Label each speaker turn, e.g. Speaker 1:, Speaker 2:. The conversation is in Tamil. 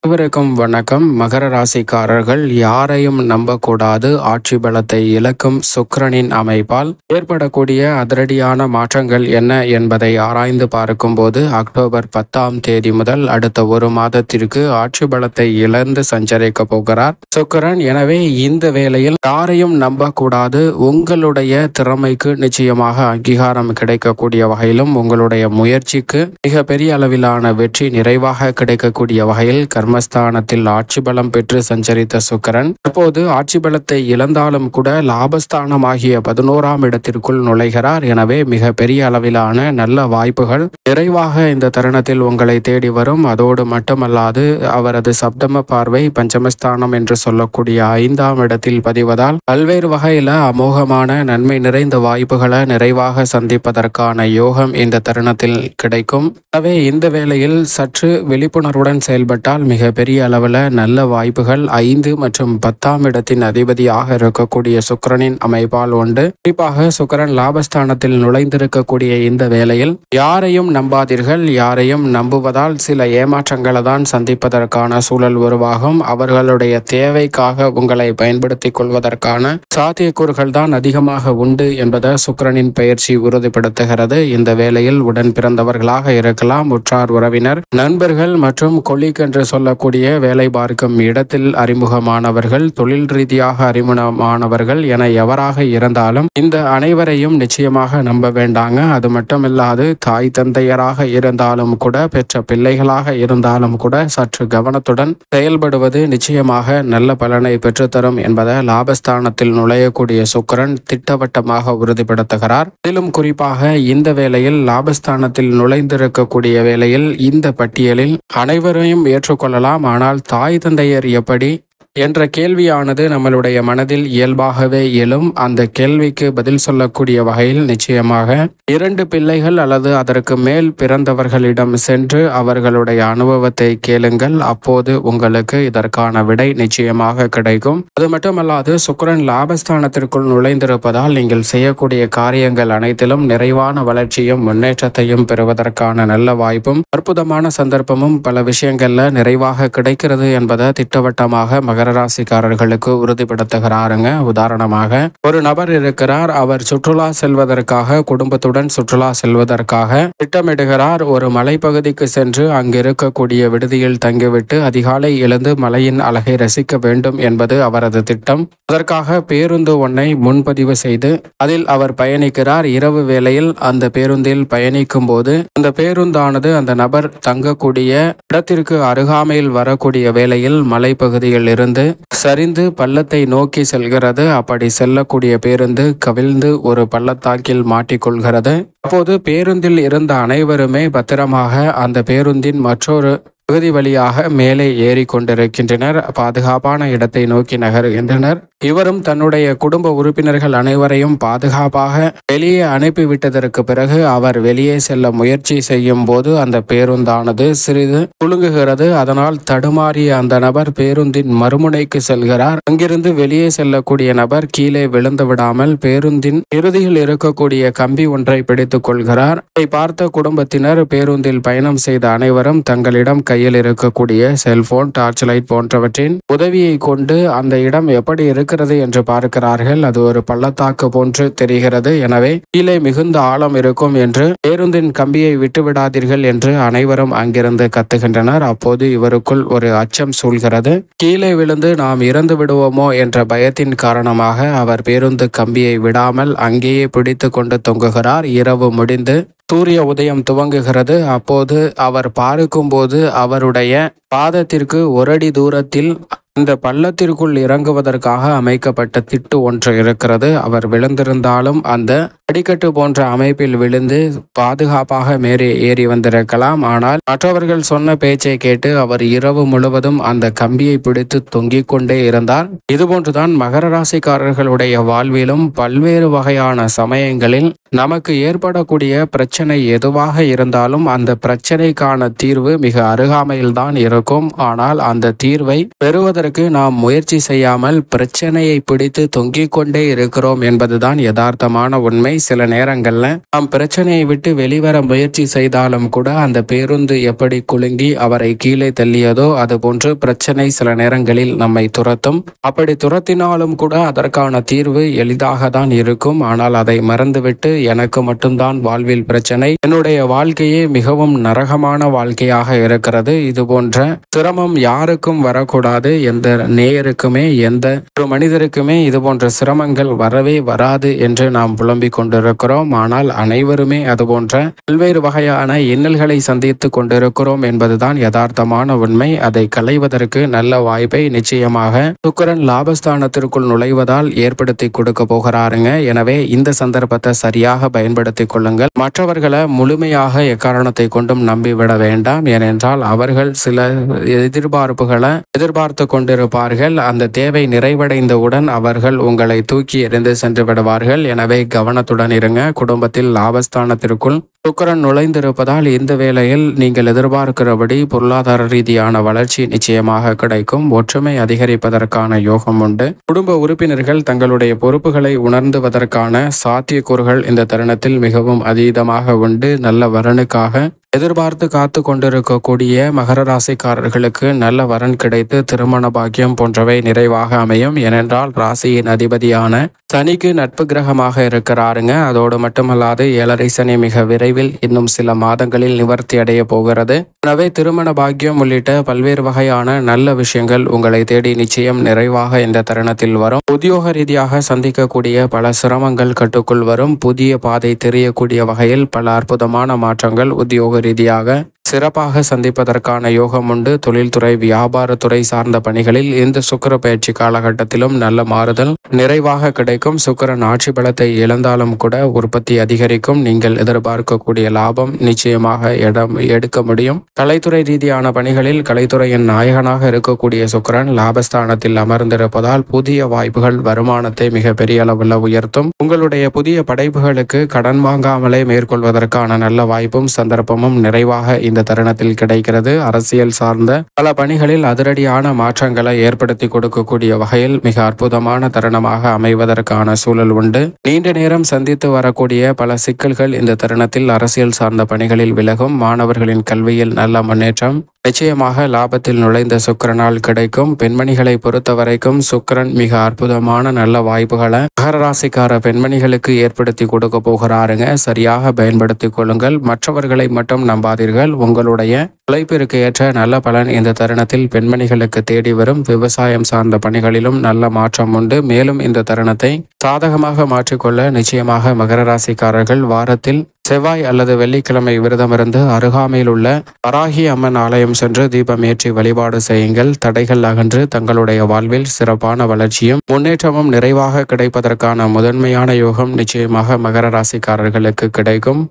Speaker 1: அனைவருக்கும் வணக்கம். மகர ராசிக்காரர்கள் யாரையும் நம்பக்கூடாது. ஆட்சி பலத்தை இழக்கும் சுக்கிரனின் அமைப்பால் ஏற்படக்கூடிய அதிரடியான மாற்றங்கள் என்ன என்பதை ஆராய்ந்து பார்க்கும்போது அக்டோபர் 10ஆம் தேதி முதல் அடுத்த ஒரு மாதத்திற்கு ஆட்சி பலத்தை இழந்து சஞ்சரிக்க போகிறார் சுக்கிரன். எனவே இந்த வேளையில் யாரையும் நம்பக்கூடாது. உங்களுடைய திறமைக்கு நிச்சயமாக அங்கீகாரம் கிடைக்கக்கூடிய வகையிலும் உங்களுடைய முயற்சிக்கு மிக பெரிய அளவிலான வெற்றி நிறைவாக கிடைக்கக்கூடிய வகையில் கர்மஸ்தானத்தில் ஆட்சி பலம் பெற்று சஞ்சரித்த சுக்கிரன் தற்போது ஆட்சி பலத்தை இழந்தாலும் கூட லாபஸ்தானமாகிய 11ஆம் இடத்திற்குள் நுழைகிறார். எனவே மிக பெரிய அளவிலான நல்ல வாய்ப்புகள் நிறைவாக இந்த தருணத்தில் உங்களை தேடி வரும். அதோடு மட்டுமல்லாது அவரது சப்தம பார்வை பஞ்சமஸ்தானம் என்று சொல்லக்கூடிய 5ஆம் இடத்தில் பதிவதால் பல்வேறு வகையில அமோகமான நன்மை நிறைந்த வாய்ப்புகளை நிறைவாக சந்திப்பதற்கான யோகம் இந்த தருணத்தில் கிடைக்கும். எனவே இந்த வேளையில் சற்று விழிப்புணர்வுடன் செயல்பட்டால் மிக பெரிய அளவில் நல்ல வாய்ப்புகள் 5 மற்றும் 10ஆம் இடத்தின் அதிபதியாக இருக்கக்கூடிய சுக்கிரனின் அமைப்பால் உண்டு. குறிப்பாக சுக்கிரன் லாபஸ்தானத்தில் நுழைந்திருக்கக்கூடிய இந்த வேளையில் யாரையும் நம்பாதீர்கள். யாரையும் நம்புவதால் சில ஏமாற்றங்களை தான் சந்திப்பதற்கான சூழல் உருவாகும். அவர்களுடைய தேவைக்காக உங்களை பயன்படுத்திக் கொள்வதற்கான சாத்தியக்கூறுகள் தான் அதிகமாக உண்டு என்பதை சுக்கிரனின் பயிற்சி உறுதிப்படுத்துகிறது. இந்த வேளையில் உடன் பிறந்தவர்களாக இருக்கலாம், உற்றார் உறவினர், நண்பர்கள் மற்றும் கொலீக் என்று சொல்லக்கூடிய வேலை பார்க்கும் இடத்தில் அறிமுகமானவர்கள், தொழில் ரீதியாக அறிமுகமானவர்கள் என எவராக இருந்தாலும் இந்த அனைவரையும் நிச்சயமாக நம்ப வேண்டாங்க. அது மட்டுமில்லாது தாய் தந்தையராக இருந்தாலும் கூட, பெற்ற பிள்ளைகளாக இருந்தாலும் கூட சற்று கவனத்துடன் செயல்படுவது நிச்சயமாக நல்ல பலனை பெற்றுத்தரும் என்பதை லாபஸ்தானத்தில் நுழையக்கூடிய சுக்கிரன் திட்டவட்டமாக உறுதிப்படுத்துகிறார். இதிலும் குறிப்பாக இந்த வேளையில் லாபஸ்தானத்தில் நுழைந்திருக்கக்கூடிய வேளையில் இந்த பட்டியலில் அனைவரையும் ஏற்றுக்கொள்ளலாம். ஆனால் தாய் தந்தையர் எப்படி என்ற கேள்வியானது நம்மளுடைய மனதில் இயல்பாகவே எழும். அந்த கேள்விக்கு பதில் சொல்லக்கூடிய வகையில் நிச்சயமாக 2 பிள்ளைகள் அல்லது அதற்கு மேல் பிறந்தவர்களிடம் சென்று அவர்களுடைய அனுபவத்தை கேளுங்கள். அப்போது உங்களுக்கு இதற்கான விடை நிச்சயமாக கிடைக்கும். அது மட்டுமல்லாது சுக்கிரன் லாபஸ்தானத்திற்குள் நுழைந்திருப்பதால் நீங்கள் செய்யக்கூடிய காரியங்கள் அனைத்திலும் நிறைவான வளர்ச்சியும் முன்னேற்றத்தையும் பெறுவதற்கான நல்ல வாய்ப்பும் அற்புதமான சந்தர்ப்பமும் பல விஷயங்கள்ல நிறைவாக கிடைக்கிறது என்பதை திட்டவட்டமாக மகர ராசிக்காரர்களுக்கு உறுதிப்படுத்துகிறாருங்க. உதாரணமாக ஒரு நபர் இருக்கிறார். அவர் சுற்றுலா செல்வதற்காக, குடும்பத்துடன் சுற்றுலா செல்வதற்காக திட்டமிடுகிறார். ஒரு மலைப்பகுதிக்கு சென்று அங்கு இருக்கக்கூடிய விடுதியில் தங்கிவிட்டு அதிகாலை எழுந்து மலையின் அழகை ரசிக்க வேண்டும் என்பது அவரது திட்டம். அதற்காக பேருந்து ஒன்றை முன்பதிவு செய்து அதில் அவர் பயணிக்கிறார். இரவு வேளையில் அந்த பேருந்தில் பயணிக்கும் போது அந்த பேருந்தானது அந்த நபர் தங்கக்கூடிய இடத்திற்கு அருகாமையில் வரக்கூடிய வேளையில் மலைப்பகுதியில் இருந்து சரிந்து பள்ளத்தை நோக்கி செல்கிறது. அப்படி செல்லக்கூடிய பேருந்து கவிழ்ந்து ஒரு பள்ளத்தாக்கில் மாட்டிக்கொள்கிறது. அப்போது பேருந்தில் இருந்த அனைவருமே பத்திரமாக அந்த பேருந்தின் மற்றொரு பகுதி வழியாக மேலே ஏறி கொண்டிருக்கின்றனர். பாதுகாப்பான இடத்தை நோக்கி நகருகின்றனர். இவரும் தன்னுடைய குடும்ப உறுப்பினர்கள் அனைவரையும் பாதுகாப்பாக வெளியே அனுப்பிவிட்டதற்கு பிறகு அவர் வெளியே செல்ல முயற்சி செய்யும் போது அந்த பேருந்தானது சிறிது குலுங்குகிறது. அதனால் தடுமாறிய அந்த நபர் பேருந்தின் மறுமுனைக்கு செல்கிறார். அங்கிருந்து வெளியே செல்லக்கூடிய நபர் கீழே விழுந்து விடாமல் பேருந்தின் இறுதியில் இருக்கக்கூடிய கம்பி ஒன்றை பிடித்துக் கொள்கிறார். இதை பார்த்த குடும்பத்தினர், பேருந்தில் பயணம் செய்த அனைவரும் தங்களிடம் கையில் இருக்கக்கூடிய செல்போன், டார்ச் லைட் போன்றவற்றின் உதவியை கொண்டு அந்த இடம் எப்படி இருக்கிறது என்று பார்க்கிறார்கள். அது ஒரு பள்ளத்தாக்கு போன்று தெரிகிறது. எனவே கீழே மிகுந்த ஆழம் இருக்கும் என்று, பேருந்தின் கம்பியை விட்டுவிடாதீர்கள் என்று அனைவரும் அங்கிருந்து கத்துகின்றனர். அப்போது இவருக்குள் ஒரு அச்சம் சூழ்கிறது. கீழே விழுந்து நாம் இறந்து விடுவோமோ என்ற பயத்தின் காரணமாக அவர் பேருந்து கம்பியை விடாமல் அங்கேயே பிடித்து கொண்டு தொங்குகிறார். இரவு முடிந்து சூரிய உதயம் துவங்குகிறது. அப்போது அவர் பார்க்கும்போது அவருடைய பாதத்திற்கு 1 அடி தூரத்தில் இந்த பள்ளத்திற்குள் இறங்குவதற்காக அமைக்கப்பட்ட திட்டு ஒன்று இருக்கிறது. அவர் விழுந்திருந்தாலும் அந்த அடிக்கட்டு போன்ற அமைப்பில் விழுந்து பாதுகாப்பாக மேலே ஏறி வந்திருக்கலாம். ஆனால் மற்றவர்கள் சொன்ன பேச்சை கேட்டு அவர் இரவு முழுவதும் அந்த கம்பியை பிடித்து தொங்கிக் கொண்டே இருந்தார். இதுபோன்றுதான் மகர ராசிக்காரர்களுடைய வாழ்விலும் பல்வேறு வகையான சமயங்களில் நமக்கு ஏற்படக்கூடிய பிரச்சனை எதுவாக இருந்தாலும் அந்த பிரச்சனைக்கான தீர்வு மிக அருகாமையில்தான் இருக்கும். ஆனால் அந்த தீர்வை பெறுவதற்கு நாம் முயற்சி செய்யாமல் பிரச்சனையை பிடித்து தொங்கிக் கொண்டே இருக்கிறோம் என்பதுதான் யதார்த்தமான உண்மை. சில நேரங்கள்ல நாம் பிரச்சனையை விட்டு வெளிவர முயற்சி செய்தாலும் கூட அந்த பேருந்து எப்படி குலுங்கி அவரை கீழே தள்ளியதோ அதுபோன்று பிரச்சனை சில நேரங்களில் நம்மை துரத்தும். அப்படி துரத்தினாலும் கூட அதற்கான தீர்வு எளிதாக தான் இருக்கும். ஆனால் அதை மறந்துவிட்டு எனக்கு மட்டும்தான் வாழ்வில் பிரச்சனை, என்னுடைய வாழ்க்கையே மிகவும் நரகமான வாழ்க்கையாக இருக்கிறது, இது போன்ற சிரமம் யாருக்கும் வரக்கூடாது, எந்த நேயருக்குமே எந்த ஒரு மனிதருக்குமே இது போன்ற சிரமங்கள் வரவே வராது என்று நாம் புலம்பிக் கொண்டிருக்கிறோம். ஆனால் அனைவருமே அதுபோன்ற பல்வேறு வகையான இன்னல்களை சந்தித்து கொண்டிருக்கிறோம் என்பதுதான் யதார்த்தமான உண்மை. அதை களைவதற்கு நல்ல வாய்ப்பை நிச்சயமாக சுக்கிரன் லாபஸ்தானத்திற்குள் நுழைவதால் ஏற்படுத்தி கொடுக்க போகிறாருங்க. எனவே இந்த சந்தர்ப்பத்தை சரியாக பயன்படுத்தி கொள்ளுங்கள். மற்றவர்களை முழுமையாக எக்காரணத்தை கொண்டும் நம்பிவிட வேண்டாம். ஏனென்றால் அவர்கள் சில எதிர்பார்ப்புகளை எதிர்பார்த்து கொண்டிருப்பார்கள். அந்த தேவை நிறைவடைந்தவுடன் அவர்கள் உங்களை தூக்கி எறிந்து சென்று விடுவார்கள். எனவே கவனத்துடன் இருங்க. குடும்பத்தில் லாபஸ்தானத்திற்குள் சுக்கிரன் நுழைந்திருப்பதால் இந்த வேளையில் நீங்கள் எதிர்பார்க்கிறபடி பொருளாதார ரீதியான வளர்ச்சி நிச்சயமாக கிடைக்கும். ஒற்றுமை அதிகரிப்பதற்கான யோகம் உண்டு. குடும்ப உறுப்பினர்கள் தங்களுடைய பொறுப்புகளை உணர்ந்துவதற்கான சாத்தியக்கூறுகள் இந்த தருணத்தில் மிகவும் அதீதமாக உண்டு. நல்ல வரனுக்காக எதிர்பார்த்து காத்து கொண்டிருக்கக்கூடிய மகர ராசிக்காரர்களுக்கு நல்ல வரன் கிடைத்து திருமண பாக்கியம் போன்றவை நிறைவாக அமையும். ஏனென்றால் ராசியின் அதிபதியான சனிக்கு நட்பு கிரகமாக இருக்கிறாருங்க. அதோடு மட்டுமல்லாது 7.5 சனி மிக விரைவில் இன்னும் சில மாதங்களில் நிவர்த்தி அடைய போகிறது. எனவே திருமண பாக்கியம் உள்ளிட்ட பல்வேறு வகையான நல்ல விஷயங்கள் உங்களை தேடி நிச்சயம் நிறைவாக இந்த தருணத்தில் வரும். உத்தியோக ரீதியாக சந்திக்கக்கூடிய பல சிரமங்கள் கட்டுக்குள் வரும். புதிய பாதை தெரியக்கூடிய வகையில் பல அற்புதமான மாற்றங்கள் உத்தியோக ரீதியாக சிறப்பாக சந்திப்பதற்கான யோகம் உண்டு. தொழில்துறை வியாபாரத்துறை சார்ந்த பணிகளில் இந்த சுக்கிர பயிற்சி காலகட்டத்திலும் நல்ல மாறுதல் நிறைவாக கிடைக்கும். சுக்கிரன் ஆட்சி பலத்தை இழந்தாலும் கூட உற்பத்தி அதிகரிக்கும். நீங்கள் எதிர்பார்க்கக்கூடிய லாபம் நிச்சயமாக எடுக்க முடியும். கலைத்துறை ரீதியான பணிகளில் கலைத்துறையின் நாயகனாக இருக்கக்கூடிய சுக்கிரன் லாபஸ்தானத்தில் அமர்ந்திருப்பதால் புதிய வாய்ப்புகள் வருமானத்தை மிக பெரிய அளவில் உயர்த்தும். உங்களுடைய புதிய படைப்புகளுக்கு கடன் வாங்காமலே மேற்கொள்வதற்கான நல்ல வாய்ப்பும் சந்தர்ப்பமும் நிறைவாக இந்த தருணத்தில் கிடைக்கிறது. அரசியல் சார்ந்த பல பணிகளில் அதிரடியான மாற்றங்களை ஏற்படுத்தி கொடுக்கக்கூடிய வகையில் மிக அற்புதமான தருணமாக அமைவதற்கான சூழல் உண்டு. நீண்ட நேரம் சந்தித்து வரக்கூடிய பல சிக்கல்கள் இந்த தருணத்தில் அரசியல் சார்ந்த பணிகளில் விலகும். மாணவர்களின் கல்வியில் நல்ல முன்னேற்றம் நிச்சயமாக லாபத்தில் நுழைந்த சுக்கிரனால் கிடைக்கும். பெண்மணிகளை பொறுத்த வரைக்கும் சுக்கிரன் மிக அற்புதமான நல்ல வாய்ப்புகளை மகர ராசிக்கார பெண்மணிகளுக்கு ஏற்படுத்தி கொடுக்க போகிறாருங்க. சரியாக பயன்படுத்திக் கொள்ளுங்கள். மற்றவர்களை மட்டும் நம்பாதீர்கள். உங்களுடைய உழைப்பிற்கு ஏற்ற நல்ல பலன் இந்த தருணத்தில் பெண்மணிகளுக்கு தேடி வரும். விவசாயம் சார்ந்த பணிகளிலும் நல்ல மாற்றம் உண்டு. மேலும் இந்த தருணத்தை சாதகமாக மாற்றிக்கொள்ள நிச்சயமாக மகர ராசிக்காரர்கள் வாரத்தில் செவ்வாய் அல்லது வெள்ளிக்கிழமை விரதமிருந்து அருகாமையில் உள்ள வராகி அம்மன் ஆலயம் சென்று தீபம் ஏற்றி வழிபாடு செய்யுங்கள். தடைகள் அகன்று தங்களுடைய வாழ்வில் சிறப்பான வளர்ச்சியும் முன்னேற்றமும் நிறைவாக கிடைப்பதற்கான முதன்மையான யோகம் நிச்சயமாக மகர ராசிக்காரர்களுக்கு கிடைக்கும்.